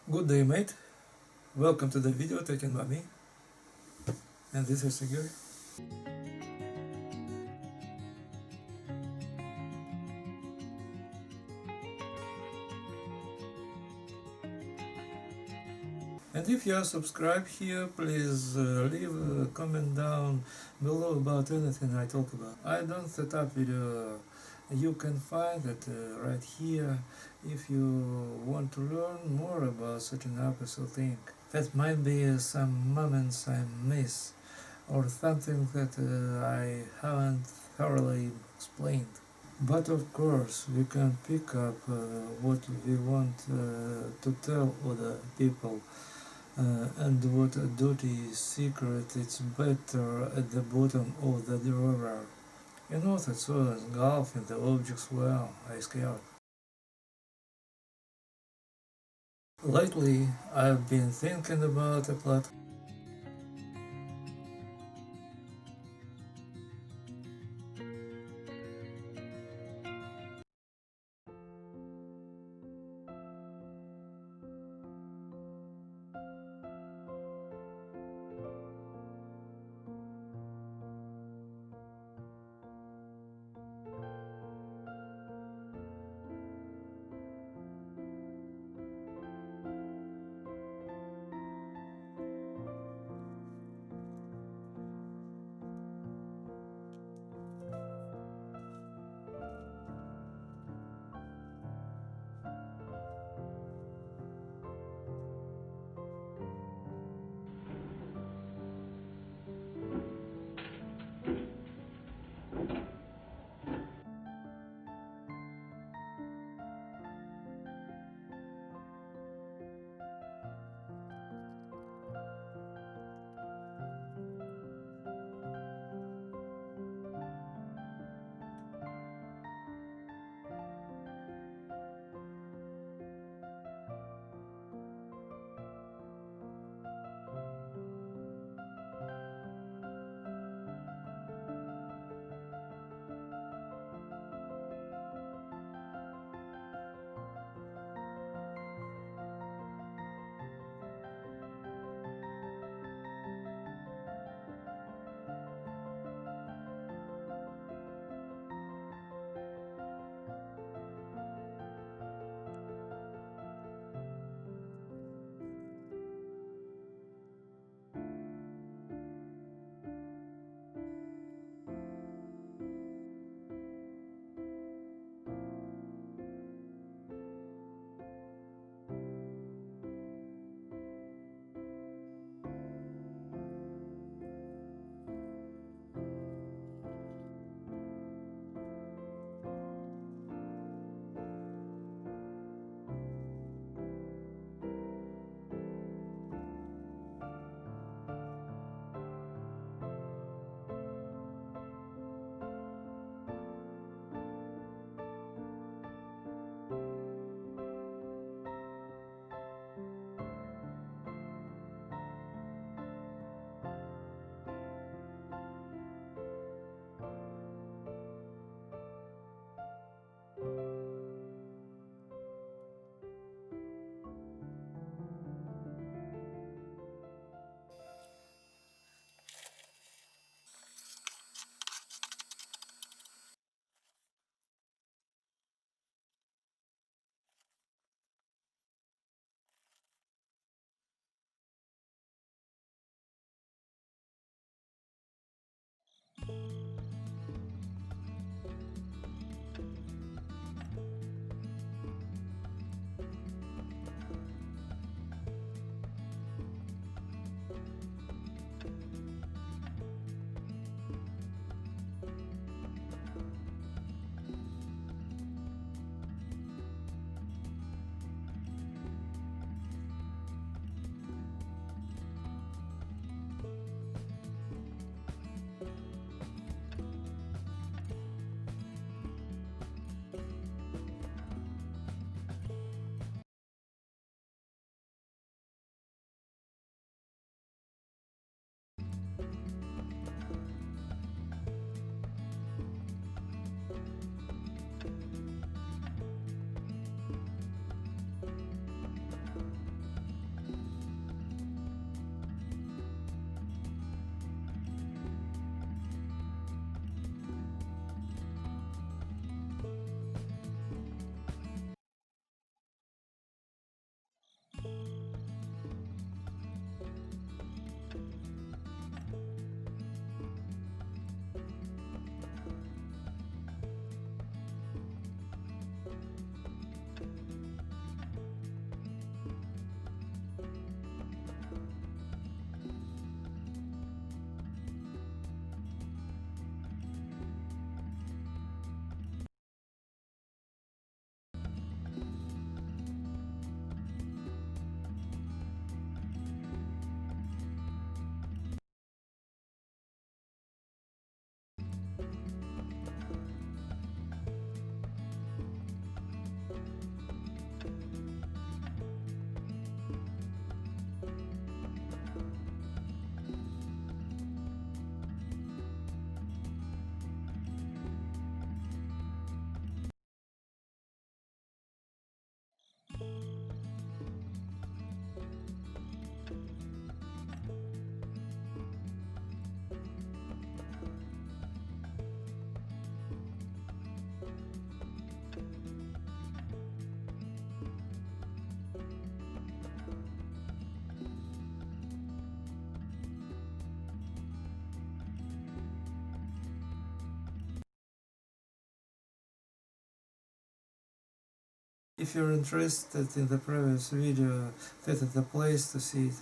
Good day, mate. Welcome to the video taken by me. And this is Igor. And if you are subscribed here, please leave a comment down below about anything I talk about. I don't set up video. You can find it right here if you want to learn more about setting up a thing. That might be some moments I miss or something that I haven't thoroughly explained. But of course, we can pick up what we want to tell other people and what dirty secret it's better at the bottom of the drawer. You know that so engulfed in the objects well, I scared. Lately, I've been thinking about a plot. If you're interested in the previous video, that is the place to see it.